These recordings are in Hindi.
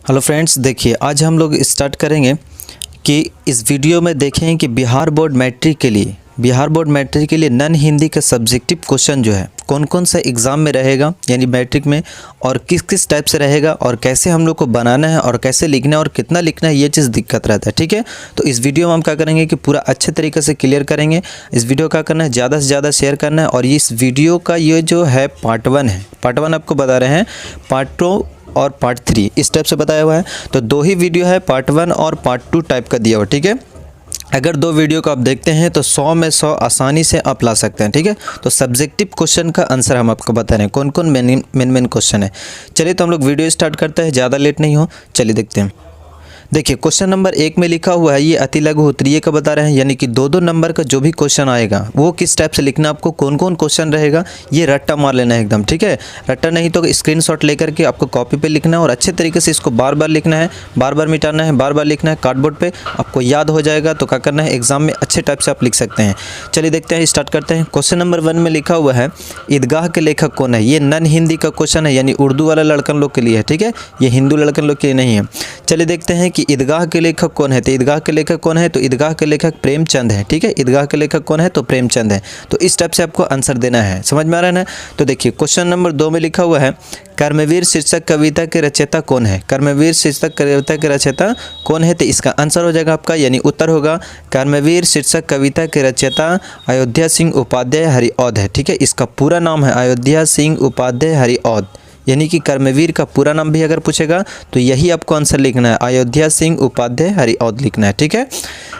हेलो फ्रेंड्स, देखिए आज हम लोग स्टार्ट करेंगे कि इस वीडियो में देखें कि बिहार बोर्ड मैट्रिक के लिए नॉन हिंदी का सब्जेक्टिव क्वेश्चन जो है कौन कौन सा एग्ज़ाम में रहेगा यानी मैट्रिक में, और किस किस टाइप से रहेगा और कैसे हम लोग को बनाना है और कैसे लिखना है और कितना लिखना है, ये चीज़ दिक्कत रहता है। ठीक है, तो इस वीडियो में हम क्या करेंगे कि पूरा अच्छे तरीके से क्लियर करेंगे। इस वीडियो का करना है ज़्यादा से ज़्यादा शेयर करना है। और इस वीडियो का ये जो है पार्ट 1 है, पार्ट 1 आपको बता रहे हैं, पार्ट 2 और पार्ट 3 इस टाइप से बताया हुआ है। तो 2 ही वीडियो है, पार्ट 1 और पार्ट 2 टाइप का दिया हुआ। ठीक है, अगर 2 वीडियो को आप देखते हैं तो 100 में 100 आसानी से आप ला सकते हैं। ठीक है, तो सब्जेक्टिव क्वेश्चन का आंसर हम आपको बता रहे हैं कौन कौन मेन क्वेश्चन है। चलिए तो हम लोग वीडियो स्टार्ट करते हैं, ज़्यादा लेट नहीं हो, चलिए देखते हैं। देखिए क्वेश्चन नंबर 1 में लिखा हुआ है, ये अति लघु उत्तरीय का बता रहे हैं, यानी कि 2-2 नंबर का जो भी क्वेश्चन आएगा वो किस टाइप से लिखना, आपको कौन कौन क्वेश्चन रहेगा ये रट्टा मार लेना है एकदम। ठीक है, रट्टा नहीं तो स्क्रीनशॉट लेकर के आपको कॉपी पे लिखना है और अच्छे तरीके से इसको बार बार लिखना है, बार बार मिटाना है, बार बार लिखना है कार्डबोर्ड पे, आपको याद हो जाएगा। तो क्या करना है, एग्जाम में अच्छे टाइप से आप लिख सकते हैं। चलिए देखते हैं, स्टार्ट करते हैं। क्वेश्चन नंबर 1 में लिखा हुआ है, ईदगाह के लेखक कौन है। ये नॉन हिंदी का क्वेश्चन है, यानी उर्दू वाला लड़कन लोग के लिए है। ठीक है, ये हिंदू लड़कन लोग के लिए नहीं है। चलिए देखते हैं कि ईदगाह के लेखक कौन है। तो ईदगाह के लेखक कौन है, तो ईदगाह के लेखक प्रेमचंद है। ठीक है, ईदगाह के लेखक कौन है, तो प्रेमचंद है। तो इस टाइप से आपको आंसर देना है, समझ में आ रहा है ना। तो देखिए क्वेश्चन नंबर 2 में लिखा हुआ है, कर्मवीर शीर्षक कविता के रचयिता कौन है। कर्मवीर शीर्षक कविता के रचयिता कौन है, तो इसका आंसर हो जाएगा आपका, यानी उत्तर होगा कर्मवीर शीर्षक कविता के रचयिता अयोध्या सिंह उपाध्याय हरिऔध है। ठीक है, इसका पूरा नाम है अयोध्या सिंह उपाध्याय हरिऔध, यानी कि कर्मवीर का पूरा नाम भी अगर पूछेगा तो यही आपको आंसर लिखना है, अयोध्या सिंह उपाध्याय हरिऔध लिखना है। ठीक है,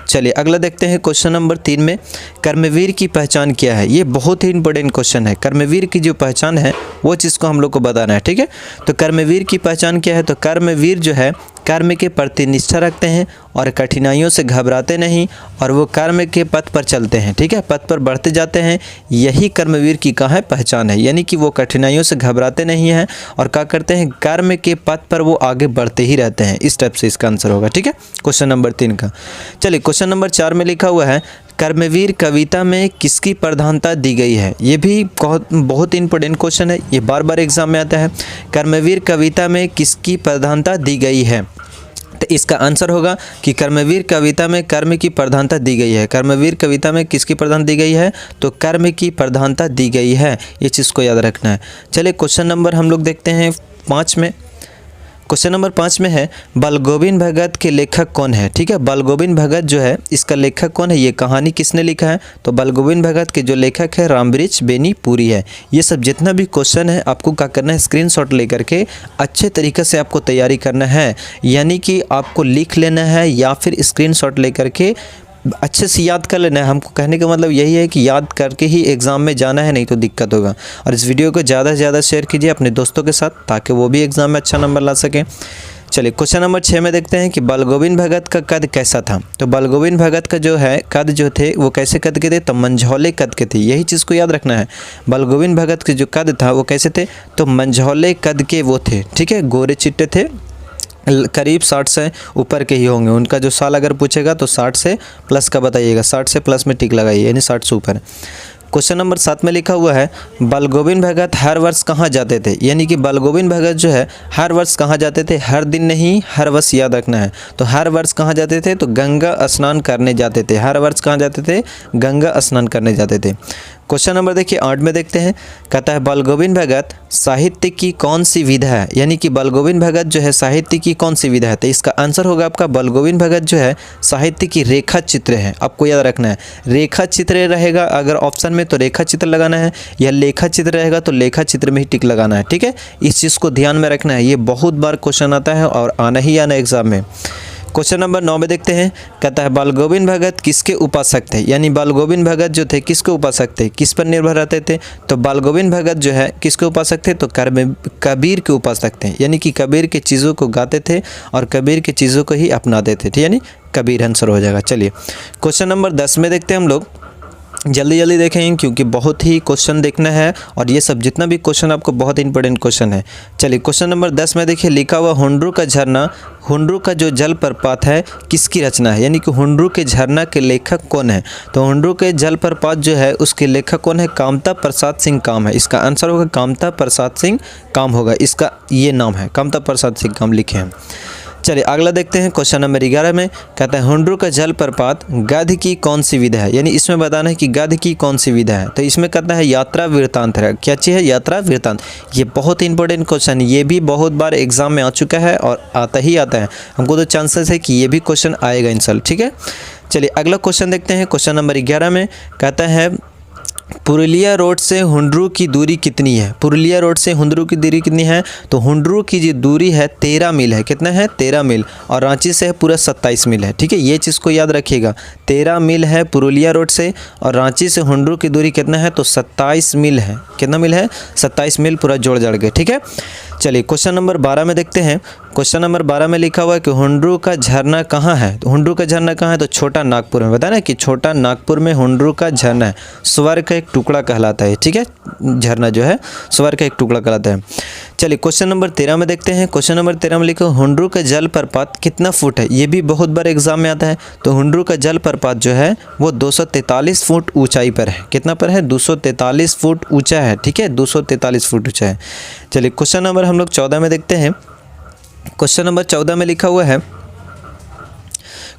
चलिए अगला देखते हैं। क्वेश्चन नंबर 3 में, कर्मवीर की पहचान क्या है। ये बहुत ही इंपॉर्टेंट क्वेश्चन है। कर्मवीर की जो पहचान है वो चीज़ को हम लोग को बताना है। ठीक है, तो कर्मवीर की पहचान क्या है, तो कर्मवीर जो है कर्म के प्रति निष्ठा रखते हैं और कठिनाइयों से घबराते नहीं, और वो कर्म के पथ पर चलते हैं। ठीक है, पथ पर बढ़ते जाते हैं, यही कर्मवीर की कहाँ है, पहचान है। यानी कि वो कठिनाइयों से घबराते नहीं हैं और क्या करते हैं, कर्म के पथ पर वो आगे बढ़ते ही रहते हैं। इस टाइप से इसका आंसर होगा। ठीक है, क्वेश्चन नंबर 3 का। चलिए क्वेश्चन नंबर 4 में लिखा हुआ है, कर्मवीर कविता में किसकी प्रधानता दी गई है। ये भी बहुत इंपॉर्टेंट क्वेश्चन है, ये बार बार एग्जाम में आता है। कर्मवीर कविता में किसकी प्रधानता दी गई है, तो इसका आंसर होगा कि कर्मवीर कविता में कर्म की प्रधानता दी गई है। कर्मवीर कविता में किसकी प्रधानता दी गई है, तो कर्म की प्रधानता दी गई है, ये चीज़ को याद रखना है। चलिए क्वेश्चन नंबर हम लोग देखते हैं 5 में। क्वेश्चन नंबर 5 में है, बलगोविंद भगत के लेखक कौन है। ठीक है, बलगोविंद भगत जो है इसका लेखक कौन है, ये कहानी किसने लिखा है, तो बलगोविंद भगत के जो लेखक है रामवृक्ष बेनीपुरी है। ये सब जितना भी क्वेश्चन है आपको क्या करना है, स्क्रीनशॉट लेकर के अच्छे तरीके से आपको तैयारी करना है, यानी कि आपको लिख लेना है या फिर स्क्रीनशॉट लेकर के अच्छे से याद कर लेना है। हमको कहने का मतलब यही है कि याद करके ही एग्ज़ाम में जाना है, नहीं तो दिक्कत होगा। और इस वीडियो को ज़्यादा से ज़्यादा शेयर कीजिए अपने दोस्तों के साथ, ताकि वो भी एग्ज़ाम में अच्छा नंबर ला सकें। चलिए क्वेश्चन नंबर 6 में देखते हैं कि बलगोविंद भगत का कद कैसा था। तो बलगोविंद भगत का जो है कद जो थे वो कैसे कद के थे, तो मंझौले कद के थे, यही चीज़ को याद रखना है। बलगोविंद भगत के जो कद था वो कैसे थे, तो मंझौले कद के वो थे। ठीक है, गोरे चिट्टे थे, करीब 60 से ऊपर के ही होंगे। उनका जो साल अगर पूछेगा तो 60 से प्लस का बताइएगा, 60 से प्लस में टिक लगाइए, यानी 60 से ऊपर। क्वेश्चन नंबर 7 में लिखा हुआ है, बलगोविंद भगत हर वर्ष कहाँ जाते थे। यानी कि बलगोविंद भगत जो है हर वर्ष कहाँ जाते थे, हर दिन नहीं हर वर्ष याद रखना है। तो हर वर्ष कहाँ जाते थे, तो गंगा स्नान करने जाते थे। हर वर्ष कहाँ जाते थे, गंगा स्नान करने जाते थे। क्वेश्चन नंबर देखिए 8 में देखते हैं, कहता है बलगोविंद भगत साहित्य की कौन सी विधा है। यानी कि बलगोविंद भगत जो है साहित्य की कौन सी विधा है, तो इसका आंसर होगा आपका, बलगोविंद भगत जो है साहित्य की रेखा चित्र है। आपको याद रखना है, रेखा चित्र रहेगा अगर ऑप्शन में तो रेखा चित्र लगाना है, या लेखा चित्र रहेगा तो लेखा चित्र में ही टिक लगाना है। ठीक है, इस चीज़ को ध्यान में रखना है, ये बहुत बार क्वेश्चन आता है और आना ही आना एग्जाम में। क्वेश्चन नंबर 9 में देखते हैं, कहता है बलगोविंद भगत किसके उपासक थे। यानी बलगोविंद भगत जो थे किसके उपासक थे, किस पर निर्भर रहते थे, तो बलगोविंद भगत जो है किसके उपासक थे, तो कबीर के उपासक थे। यानी कि कबीर के चीज़ों को गाते थे और कबीर के चीज़ों को ही अपनाते थे। यानी कबीर आंसर हो जाएगा। चलिए क्वेश्चन नंबर 10 में देखते हैं हम लोग, जल्दी जल्दी देखें क्योंकि बहुत ही क्वेश्चन देखना है और ये सब जितना भी क्वेश्चन आपको बहुत इंपॉर्टेंट क्वेश्चन है। चलिए क्वेश्चन नंबर 10 में देखिए, लिखा हुआ हुंड्रू का झरना, हुंड्रू का जो जल प्रपात है किसकी रचना है। यानी कि हुंड्रू के झरना के लेखक कौन है, तो हुंड्रू के जल प्रपात जो है उसके लेखक कौन है, कामता प्रसाद सिंह काम है। इसका आंसर होगा कामता प्रसाद सिंह काम होगा, इसका ये नाम है, कामता प्रसाद सिंह काम लिखे हैं। चलिए अगला देखते हैं क्वेश्चन नंबर 11 में कहता है हुंड्रू का जलप्रपात गध की कौन सी विधा है, यानी इसमें बताना है कि गध की कौन सी विधा है। तो इसमें कहता है यात्रा वृत्तांत है। क्या चीज़ है? यात्रा वृत्तांत। ये बहुत इंपॉर्टेंट क्वेश्चन, ये भी बहुत बार एग्जाम में आ चुका है और आता ही आता है। हमको तो चांसेस है कि ये भी क्वेश्चन आएगा इंशाल्लाह, ठीक है। चलिए अगला क्वेश्चन देखते हैं। क्वेश्चन नंबर 11 में कहता है पुरुलिया रोड से हुंड्रू की दूरी कितनी है। पुरुलिया रोड से हुंड्रू की दूरी कितनी है? तो हुंड्रू की जो दूरी है 13 मील है। कितना है? 13 मील। और रांची से है पूरा 27 मील है, ठीक है। ये चीज़ को याद रखिएगा, 13 मील है पुरुलिया रोड से और रांची से हुंड्रू की दूरी कितना है? तो 27 मील है। कितना मील है? 27 मील पूरा जोड़ जाड़ के, ठीक है। चलिए क्वेश्चन नंबर 12 में देखते हैं। क्वेश्चन नंबर 12 में लिखा हुआ है कि हुंड्रू का झरना कहाँ है। तो हुंड्रू का झरना कहाँ है? तो छोटा नागपुर में। बताया ना कि छोटा नागपुर में हुंड्रू का झरना है। स्वर्ग का एक टुकड़ा कहलाता है, ठीक है। झरना जो है स्वर्ग का एक टुकड़ा कहलाता है। चलिए क्वेश्चन नंबर 13 में देखते हैं। क्वेश्चन नंबर 13 में लिखा हुंड्रू का जलप्रपात कितना फुट है। ये भी बहुत बार एग्जाम में आता है। तो हुंड्रू का जलप्रपात जो है वो 243 फुट ऊंचाई पर है। कितना पर है? 243 फुट ऊंचा है, ठीक है। 243 फुट ऊंचा है। चलिए क्वेश्चन नंबर हम लोग 14 में देखते हैं। क्वेश्चन नंबर 14 में लिखा हुआ है,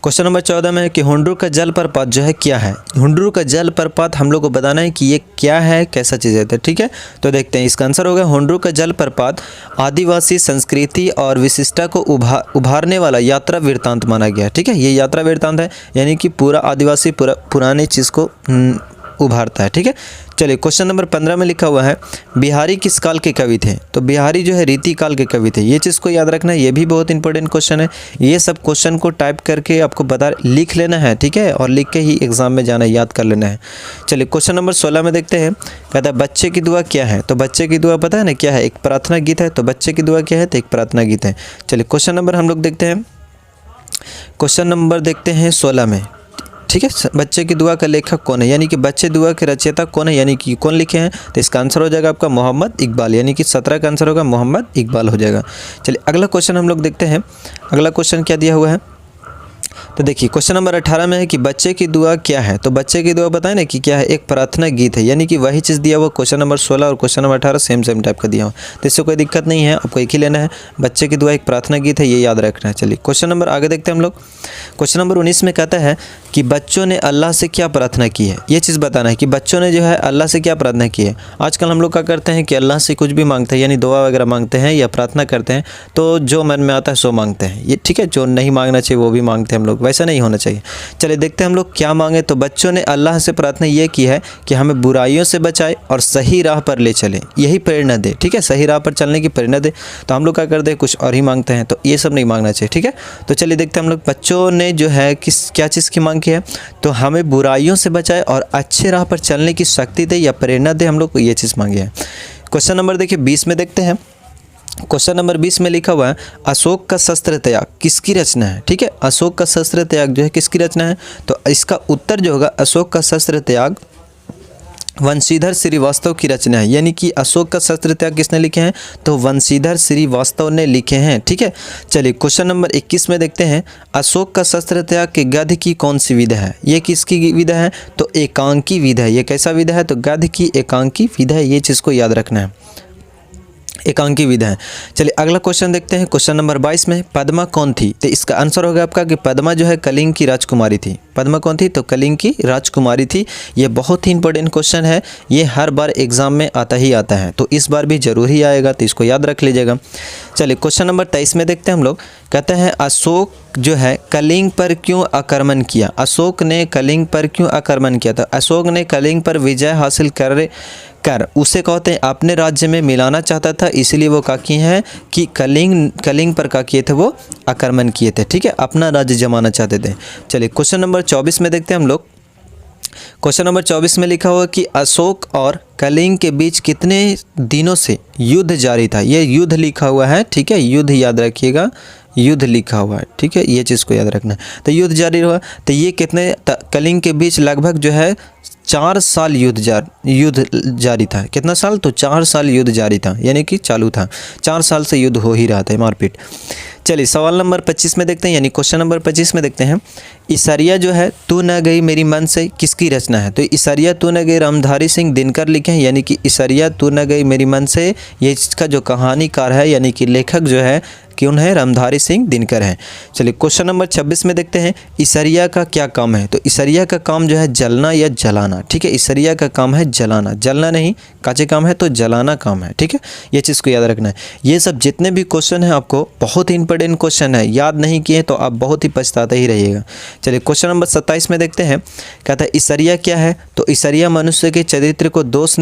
क्वेश्चन नंबर 14 में है कि हुंड्रू का जलप्रपात जो है क्या है। हुंड्रू का जलप्रपात हम लोग को बताना है कि ये क्या है, कैसा चीज़ है, तो ठीक है। तो देखते हैं, इसका आंसर होगा हुंड्रू का जलप्रपात आदिवासी संस्कृति और विशिष्टता को उभारने वाला यात्रा वृत्तांत माना गया, ठीक है। ये यात्रा वृत्तांत है, यानी कि पूरा आदिवासी पुराने चीज़ को उभारता है, ठीक है। चलिए क्वेश्चन नंबर 15 में लिखा हुआ है बिहारी किस काल के कवि थे। तो बिहारी जो है रीति काल के कवि थे। ये चीज़ को याद रखना है, ये भी बहुत इंपॉर्टेंट क्वेश्चन है। ये सब क्वेश्चन को टाइप करके आपको लिख लेना है, ठीक है, और लिख के ही एग्जाम में जाना, याद कर लेना है। चलिए क्वेश्चन नंबर 16 में देखते हैं। कहता है बच्चे की दुआ क्या है। तो बच्चे की दुआ पता है ना क्या है? एक प्रार्थना गीत है। तो बच्चे की दुआ क्या है? तो एक प्रार्थना गीत है। चलिए क्वेश्चन नंबर हम लोग देखते हैं। क्वेश्चन नंबर देखते हैं 16 में, ठीक है। बच्चे की दुआ का लेखक कौन है, यानी कि बच्चे दुआ के रचयिता कौन है, यानी कि कौन लिखे हैं। तो इसका आंसर हो जाएगा आपका मोहम्मद इकबाल, यानी कि 17 का आंसर होगा मोहम्मद इकबाल हो जाएगा। चलिए अगला क्वेश्चन हम लोग देखते हैं। अगला क्वेश्चन क्या दिया हुआ है? तो देखिए क्वेश्चन नंबर 18 में है कि बच्चे की दुआ क्या है। तो बच्चे की दुआ बताएं ना कि क्या है? एक प्रार्थना गीत है, यानी कि वही चीज़ दिया हुआ क्वेश्चन नंबर 16 और क्वेश्चन नंबर 18 सेम टाइप का दिया हुआ। तो इससे कोई दिक्कत नहीं है, आपको एक ही लेना है। बच्चे की दुआ एक प्रार्थना गीत है, ये याद रखना है। चलिए क्वेश्चन नंबर आगे देखते हैं हम लोग। क्वेश्चन नंबर 19 में कहता है कि बच्चों ने अल्लाह से क्या प्रार्थना की है। ये चीज़ बताना है कि बच्चों ने जो है अल्लाह से क्या प्रार्थना की है। आजकल हम लोग क्या करते हैं कि अल्लाह से कुछ भी मांगते हैं, यानी दुआ वगैरह मांगते हैं या प्रार्थना करते हैं, तो जो मन में आता है सो मांगते हैं, ये ठीक है। जो नहीं मांगना चाहिए वो भी मांगते हैं हम लोग, वैसा नहीं होना चाहिए। चलिए देखते हैं हम लोग क्या मांगे। तो बच्चों ने अल्लाह से प्रार्थना ये की है कि हमें बुराइयों से बचाए और सही राह पर ले चले, यही प्रेरणा दे, ठीक है। सही राह पर चलने की प्रेरणा दे। तो हम लोग क्या करते हैं, कुछ और ही मांगते हैं, तो ये सब नहीं मांगना चाहिए, ठीक है। तो चलिए देखते हैं हम लोग बच्चों ने जो है क्या चीज़ की मांग की है। तो हमें बुराइयों से बचाए और अच्छे राह पर चलने की शक्ति दे या प्रेरणा दे, हम लोग को ये चीज़ मांगी है। क्वेश्चन नंबर देखिए 20 में देखते हैं। क्वेश्चन नंबर 20 में लिखा हुआ है अशोक का शस्त्र त्याग किसकी रचना है, ठीक है। अशोक का शस्त्र त्याग जो है किसकी रचना है। तो इसका उत्तर जो होगा अशोक का शस्त्र त्याग वंशीधर श्रीवास्तव की रचना है, यानी कि अशोक का शस्त्र त्याग किसने लिखे हैं। तो वंशीधर श्रीवास्तव ने लिखे हैं, ठीक है। चलिए क्वेश्चन नंबर 21 में देखते हैं अशोक का शस्त्र त्याग के गद्य की कौन सी विधा है। ये किसकी विधा है। तो एकांकी विधा है। ये कैसा विधा है। तो गद्य की एकांकी विधा है, ये चीज़ को याद रखना है, एकांकी विधा है। चलिए अगला क्वेश्चन देखते हैं। क्वेश्चन नंबर 22 में पद्मा कौन थी। तो इसका आंसर होगा आपका कि पद्मा जो है कलिंग की राजकुमारी थी। पद्मा कौन थी। तो कलिंग की राजकुमारी थी। ये बहुत ही इंपॉर्टेंट क्वेश्चन है, ये हर बार एग्जाम में आता ही आता है, तो इस बार भी जरूर ही आएगा, तो इसको याद रख लीजिएगा। चलिए क्वेश्चन नंबर 23 में देखते हैं हम लोग। कहते हैं अशोक जो है कलिंग पर क्यों आक्रमण किया। अशोक ने कलिंग पर क्यों आक्रमण किया था। अशोक ने कलिंग पर विजय हासिल कर उसे कहते हैं अपने राज्य में मिलाना चाहता था, इसलिए वो क्या किए हैं कि कलिंग पर क्या किए थे, वो आक्रमण किए थे, ठीक है, अपना राज्य जमाना चाहते थे। चलिए क्वेश्चन नंबर 24 में देखते हैं हम लोग। क्वेश्चन नंबर 24 में लिखा हुआ कि अशोक और कलिंग के बीच कितने दिनों से युद्ध जारी था। ये युद्ध लिखा हुआ है, ठीक है, युद्ध याद रखिएगा, युद्ध लिखा हुआ है, ठीक है, ये चीज़ को याद रखना है। तो युद्ध जारी हुआ, तो ये कितने कलिंग के बीच लगभग जो है 4 साल युद्ध जारी था। कितना साल। तो 4 साल युद्ध जारी था, यानी कि चालू था, 4 साल से युद्ध हो ही रहा था, मारपीट। चलिए सवाल नंबर 25 में देखते हैं, यानी क्वेश्चन नंबर 25 में देखते हैं इसरिया जो है तू न गई मेरी मन से किसकी रचना है। तो इसरिया तू न गई रामधारी सिंह दिनकर लिखे हैं, यानी कि इसरिया तू न गई मेरी मन से ये इसका जो कहानीकार है यानी कि लेखक जो है कौन है? रामधारी सिंह दिनकर हैं। चलिए क्वेश्चन नंबर 26 में देखते हैं, ईसरिया का क्या काम है? तो ईसरिया का काम जो है जलना या जलाना, ठीक है। ईसरिया का काम है जलाना, जलना नहीं, काचे काम है तो जलाना काम है, ठीक है। ये चीज़ को याद रखना है। ये सब जितने भी क्वेश्चन हैं आपको बहुत ही इंपॉर्टेंट क्वेश्चन है, याद नहीं किए तो आप बहुत ही पछताते ही रहिएगा। चलिए क्वेश्चन नंबर 27 में देखते हैं, कहता है ईसरिया क्या है? तो ईसरिया मनुष्य के चरित्र को दोष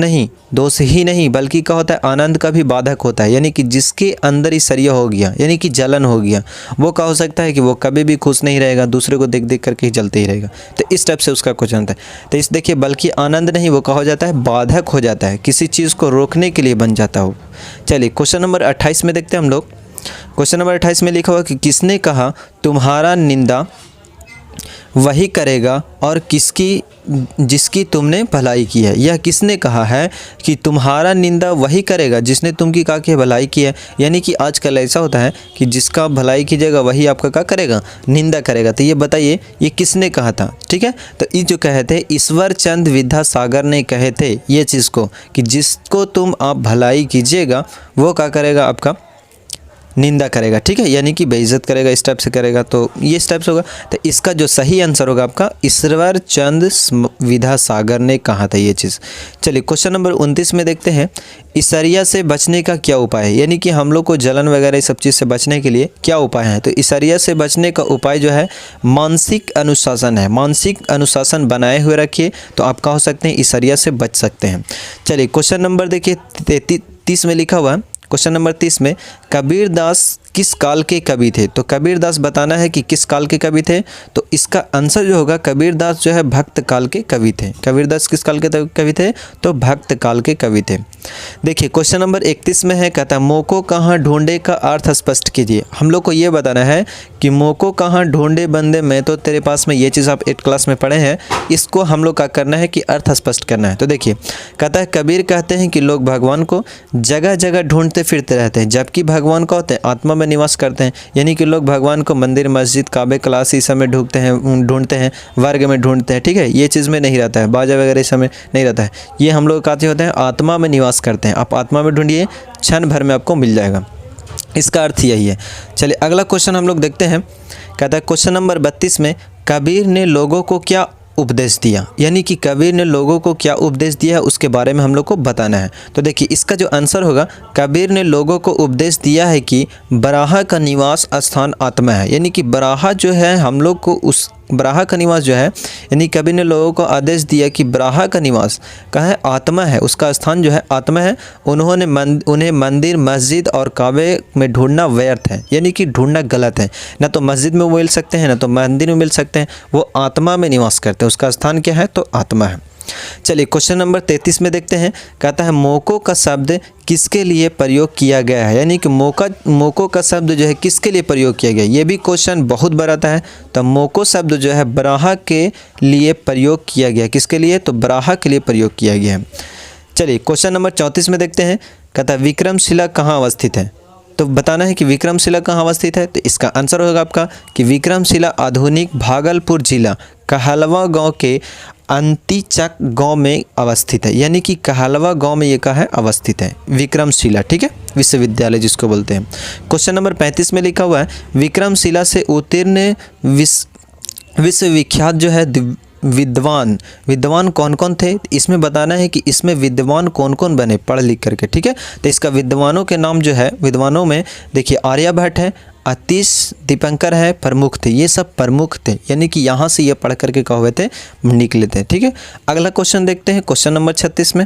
ही नहीं बल्कि क्या होता है? आनंद का भी बाधक होता है। यानी कि जिसके अंदर ईसरिया हो गया, यानी कि जलन हो गया, वो क्या हो सकता है कि वो कभी भी खुश नहीं रहेगा, दूसरे को देख देख करके ही जलते ही रहेगा। तो इस टाइप से उसका क्वेश्चन था। तो इस देखिए, बल्कि आनंद नहीं, वो क्या हो जाता है? बाधक हो जाता है, किसी चीज़ को रोकने के लिए बन जाता हो। चलिए क्वेश्चन नंबर 28 में देखते हैं हम लोग। क्वेश्चन नंबर 28 में लिखा हुआ कि किसने कहा तुम्हारा निंदा वही करेगा और जिसकी तुमने भलाई की है? यह किसने कहा है कि तुम्हारा निंदा वही करेगा जिसने तुमकी का की भलाई की है? यानी कि आजकल ऐसा होता है कि जिसका भलाई कीजिएगा वही आपका क्या करेगा? निंदा करेगा। तो ये बताइए ये किसने कहा था, ठीक है। तो ये जो कहे थे ईश्वर चंद विद्यासागर ने कहे थे ये चीज़ को, कि जिसको तुम आप भलाई कीजिएगा वो क्या करेगा? आपका निंदा करेगा, ठीक है, यानी कि बेइज्जत करेगा, इस टाइप से करेगा। तो ये इस टाइप से होगा। तो इसका जो सही आंसर होगा आपका ईश्वर चंद विद्यासागर ने कहा था ये चीज़। चलिए क्वेश्चन नंबर 29 में देखते हैं, ईसरिया से बचने का क्या उपाय है? यानी कि हम लोग को जलन वगैरह सब चीज़ से बचने के लिए क्या उपाय है? तो ईसरिया से बचने का उपाय जो है मानसिक अनुशासन है। मानसिक अनुशासन बनाए हुए रखिए तो आप क्या हो सकते हैं? ईसरिया से बच सकते हैं। चलिए क्वेश्चन नंबर देखिए 30 में लिखा हुआ है। क्वेश्चन नंबर 30 में कबीर दास किस काल के कवि थे? तो कबीर दास बताना है कि किस काल के कवि थे। तो इसका आंसर जो होगा कबीर दास जो है भक्त काल के कवि थे। कबीर दास किस काल के कवि थे? तो भक्त काल के कवि थे। देखिए क्वेश्चन नंबर 31 में है, कहता है मोको कहाँ ढूंढे का अर्थ स्पष्ट कीजिए। हम लोग को ये बताना है कि मोको कहाँ ढूंढे बंदे मैं तो तेरे पास में, ये चीज़ आप 8 क्लास में पढ़े हैं। इसको हम लोग का करना है कि अर्थ स्पष्ट करना है। तो देखिए कहता है कबीर कहते हैं कि लोग भगवान को जगह जगह ढूंढते फिरते रहते हैं, जबकि भगवान का होते हैं आत्मा में निवास करते हैं। यानी कि लोग भगवान को मंदिर मस्जिद काबे क्लास इस समय ढूंढते हैं, वर्ग में ढूंढते हैं, ठीक है। ये चीज़ में नहीं रहता है, बाजा वगैरह इस समय नहीं रहता है। ये हम लोग कहते होते हैं आत्मा में निवास करते हैं। आप आत्मा में ढूंढिए, क्षण भर में आपको मिल जाएगा। इसका अर्थ यही है। चलिए अगला क्वेश्चन हम लोग देखते हैं। कहता है क्वेश्चन नंबर 32 में कबीर ने लोगों को क्या उपदेश दिया? यानी कि कबीर ने लोगों को क्या उपदेश दिया उसके बारे में हम लोग को बताना है। तो देखिए इसका जो आंसर होगा कबीर ने लोगों को उपदेश दिया है कि बराहा का निवास स्थान आत्मा है। यानी कि बराहा जो है हम लोग को उस बराहा का निवास जो है, यानी कबीर ने लोगों को आदेश दिया कि बराहा का निवास कहाँ है? आत्मा है, उसका स्थान जो है आत्मा है। उन्हें मंदिर मस्जिद और काबे में ढूंढना व्यर्थ है, यानी कि ढूंढना गलत है। ना तो मस्जिद में वो मिल सकते हैं ना तो मंदिर में मिल सकते हैं, वो आत्मा में निवास करते हैं। उसका स्थान क्या है? तो आत्मा है। चलिए क्वेश्चन नंबर 33 में देखते हैं। कहता है मोको का शब्द किसके लिए प्रयोग किया गया है? यानी कि मोको का शब्द जो है किसके लिए प्रयोग किया गया? ये भी क्वेश्चन बहुत बार आता है। तो मोको शब्द जो है बराहा के लिए प्रयोग किया गया। किसके लिए? तो बराहा के लिए प्रयोग किया गया है। चलिए क्वेश्चन नंबर 34 में देखते हैं। कहता है विक्रमशिला कहाँ अवस्थित है? तो बताना है कि विक्रमशिला कहाँ अवस्थित है। तो इसका आंसर होगा आपका कि विक्रमशिला आधुनिक भागलपुर जिला कहलवा गांव के अंतिचक गांव में अवस्थित है। यानी कि कहलवा गांव में ये कहाँ है? अवस्थित है विक्रमशिला, ठीक है, विश्वविद्यालय जिसको बोलते हैं। क्वेश्चन नंबर 35 में लिखा हुआ है विक्रमशिला से उत्तीर्ण विश्वविख्यात जो है विद्वान कौन कौन थे? इसमें बताना है कि इसमें विद्वान कौन कौन बने पढ़ लिख करके, ठीक है। तो इसका विद्वानों के नाम जो है, विद्वानों में देखिए आर्यभट्ट है, अतीश दीपंकर है, प्रमुख थे। ये सब प्रमुख थे, यानी कि यहाँ से ये पढ़ करके क्या हुए थे? निकले थे, ठीक है। अगला क्वेश्चन देखते हैं क्वेश्चन नंबर 36 में।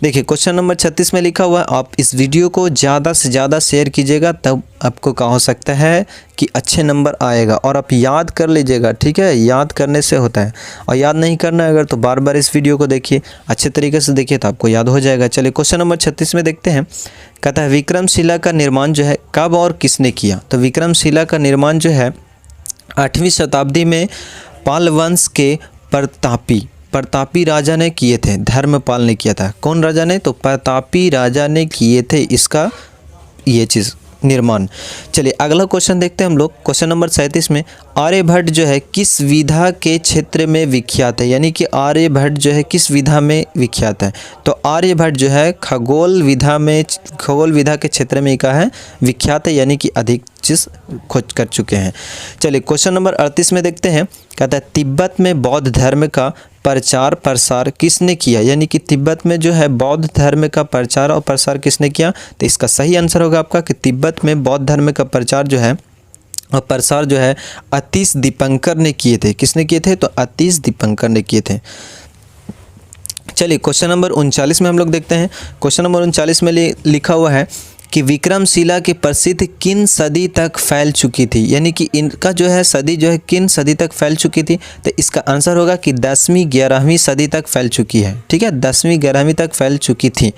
देखिए क्वेश्चन नंबर 36 में लिखा हुआ है आप इस वीडियो को ज़्यादा से ज़्यादा शेयर कीजिएगा, तब आपको क्या हो सकता है कि अच्छे नंबर आएगा। और आप याद कर लीजिएगा, ठीक है, याद करने से होता है। और याद नहीं करना अगर तो बार बार इस वीडियो को देखिए, अच्छे तरीके से देखिए तो आपको याद हो जाएगा। चलिए क्वेश्चन नंबर 36 में देखते हैं। कहता है विक्रमशिला का निर्माण जो है कब और किसने किया? तो विक्रमशिला का निर्माण जो है 8वीं शताब्दी में पाल वंश के प्रतापी राजा ने किए थे। धर्मपाल ने किया था। कौन राजा ने? तो प्रतापी राजा ने किए थे इसका ये चीज़ निर्माण। चलिए अगला क्वेश्चन देखते हैं हम लोग। क्वेश्चन नंबर 37 में आर्यभट्ट जो है किस विधा के क्षेत्र में विख्यात है? यानी कि आर्यभट्ट जो है किस विधा में विख्यात है? तो आर्यभट्ट जो है खगोल विधा के क्षेत्र में क्या है? विख्यात है, यानी कि अधिक चीज़ खोज कर चुके हैं। चलिए क्वेश्चन नंबर 38 में देखते हैं, कहता है तिब्बत में बौद्ध धर्म का प्रचार प्रसार किसने किया, यानी कि तिब्बत में जो है बौद्ध धर्म का प्रचार और प्रसार किसने किया। तो इसका सही आंसर होगा आपका कि तिब्बत में बौद्ध धर्म का प्रचार जो है और प्रसार जो है अतीश दीपंकर ने किए थे। किसने किए थे, तो अतीश दीपंकर ने किए थे। चलिए क्वेश्चन नंबर 39 में हम लोग देखते हैं। क्वेश्चन नंबर 39 में लिखा हुआ है कि विक्रमशिला की प्रसिद्धि किन सदी तक फैल चुकी थी, यानी कि इनका जो है सदी जो है किन सदी तक फैल चुकी थी। तो इसका आंसर होगा कि 10वीं 11वीं सदी तक फैल चुकी है। ठीक है, 10वीं 11वीं तक फैल चुकी थी।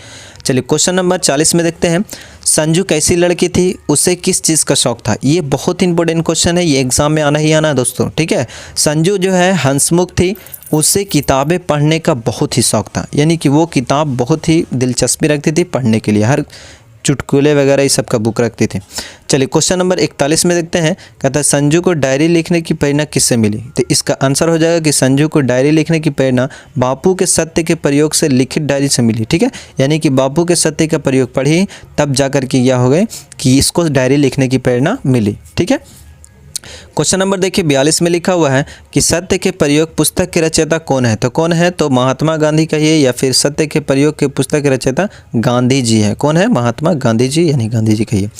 चलिए क्वेश्चन नंबर 40 में देखते हैं, संजू कैसी लड़की थी, उसे किस चीज़ का शौक था। ये बहुत इंपॉर्टेंट क्वेश्चन है, ये एग्जाम में आना ही आना है दोस्तों। ठीक है, संजू जो है हंसमुख थी, उसे किताबें पढ़ने का बहुत ही शौक था, यानी कि वो किताब बहुत ही दिलचस्पी रखती थी पढ़ने के लिए, हर चुटकुले वगैरह ये सब का बुक रखती थी। चलिए क्वेश्चन नंबर 41 में देखते हैं, कहता है संजू को डायरी लिखने की प्रेरणा किससे मिली। तो इसका आंसर हो जाएगा कि संजू को डायरी लिखने की प्रेरणा बापू के सत्य के प्रयोग से लिखित डायरी से मिली। ठीक है, यानी कि बापू के सत्य का प्रयोग पढ़ी तब जाकर के यह हो गए कि इसको डायरी लिखने की प्रेरणा मिली। ठीक है, क्वेश्चन नंबर देखिए 42 में लिखा हुआ है कि सत्य के प्रयोग पुस्तक के रचयिता कौन है। तो कौन है, तो महात्मा गांधी कहिए या फिर सत्य के प्रयोग के पुस्तक के रचयिता गांधी जी है। कौन है, महात्मा गांधी जी, यानी गांधी जी कहिए।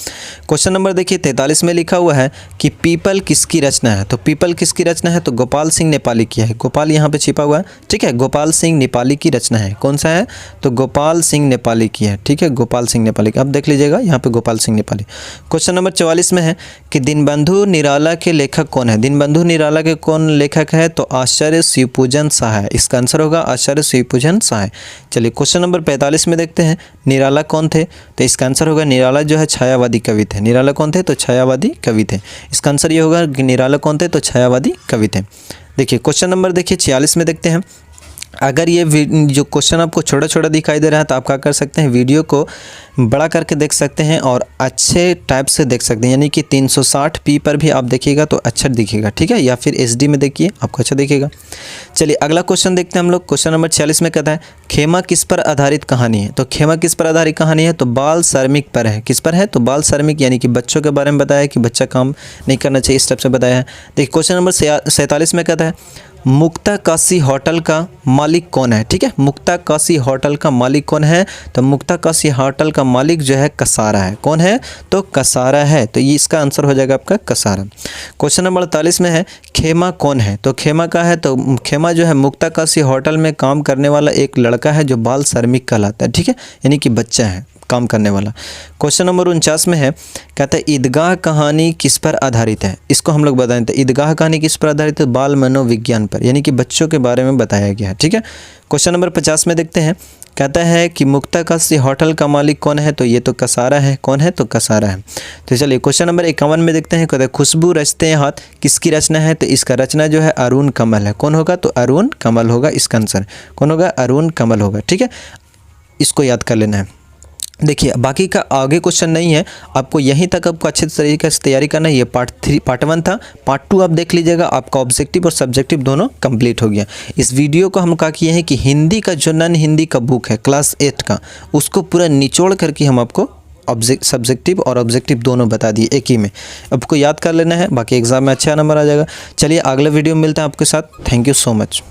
क्वेश्चन नंबर देखिए 43 में लिखा हुआ है कि पीपल किसकी रचना है। तो पीपल किसकी रचना है, तो गोपाल सिंह नेपाली की है। गोपाल यहाँ पे छिपा हुआ है। ठीक है, गोपाल सिंह नेपाली की रचना है। कौन सा है, तो गोपाल सिंह नेपाली की है। ठीक है, गोपाल सिंह नेपाली की, अब देख लीजिएगा यहाँ पे गोपाल सिंह नेपाली। क्वेश्चन नंबर 44 में है कि दीनबंधु निराला के लेखक कौन है। दीनबंधु निराला के कौन लेखक है, तो आचार्य शिवपूजन शाह है। इसका आंसर होगा आचार्य शिवपूजन शाह। चलिए क्वेश्चन नंबर 45 में देखते हैं, निराला कौन थे। तो इसका आंसर होगा निराला जो है छायावादी कवि थे। निराला कौन थे, तो छायावादी कवि थे। इसका आंसर ये होगा कि निराला कौन थे, तो छायावादी कवि थे। देखिए क्वेश्चन नंबर देखिए 46 में देखते हैं, अगर ये जो क्वेश्चन आपको छोटा छोटा दिखाई दे रहा है तो आप क्या कर सकते हैं, वीडियो को बड़ा करके देख सकते हैं और अच्छे टाइप से देख सकते हैं, यानी कि 360p पर भी आप देखिएगा तो अच्छा दिखेगा। ठीक है, या फिर HD में देखिए आपको अच्छा दिखेगा। चलिए अगला क्वेश्चन देखते हैं हम लोग। क्वेश्चन नंबर 46 में कहता है खेमा किस पर आधारित कहानी है। तो खेमा किस पर आधारित कहानी है, तो बाल श्रमिक पर है। किस पर है, तो बाल श्रमिक, यानी कि बच्चों के बारे में बताया कि बच्चा काम नहीं करना चाहिए, इस टाइप से बताया है। देखिए क्वेश्चन नंबर 47 में कहता है मुक्ता काशी होटल का मालिक कौन है। ठीक है, मुक्ता काशी होटल का मालिक कौन है, तो मुक्ता काशी होटल का मालिक जो है कसारा है। कौन है, तो कसारा है। तो ये इसका आंसर हो जाएगा आपका कसारा। क्वेश्चन नंबर 48 में है खेमा कौन है। तो खेमा का है, तो खेमा जो है मुक्ता काशी होटल में काम करने वाला एक लड़का है जो बाल श्रमिक कहलाता है। ठीक है, यानी कि बच्चा है काम करने वाला। क्वेश्चन नंबर 49 में है, कहता है ईदगाह कहानी किस पर आधारित है। इसको हम लोग बताएं, तो ईदगाह कहानी किस पर आधारित है, बाल मनोविज्ञान पर, यानी कि बच्चों के बारे में बताया गया है। ठीक है, क्वेश्चन नंबर 50 में देखते हैं, कहता है कि मुक्ता काशी होटल का मालिक कौन है, तो ये तो कसारा है। कौन है, तो कसारा है। तो चलिए क्वेश्चन नंबर 51 में देखते हैं, कहता है खुशबू रचते हाथ किसकी रचना है। तो इसका रचना जो है अरुण कमल है। कौन होगा, तो अरुण कमल होगा इसका आंसर। कौन होगा, अरुण कमल होगा। ठीक है, इसको याद कर लेना है। देखिए बाकी का आगे क्वेश्चन नहीं है, आपको यहीं तक आपको अच्छे तरीके से तैयारी करना है। ये पार्ट 1 था, पार्ट 2 आप देख लीजिएगा, आपका ऑब्जेक्टिव और सब्जेक्टिव दोनों कंप्लीट हो गया। इस वीडियो को हम क्या किए हैं कि हिंदी का जो नॉन हिंदी का बुक है क्लास 8 का, उसको पूरा निचोड़ करके हम आपको सब्जेक्टिव और ऑब्जेक्टिव दोनों बता दिए एक ही में। आपको याद कर लेना है, बाकी एग्जाम में अच्छा नंबर आ जाएगा। चलिए अगला वीडियो में मिलता है आपके साथ। Thank you so much.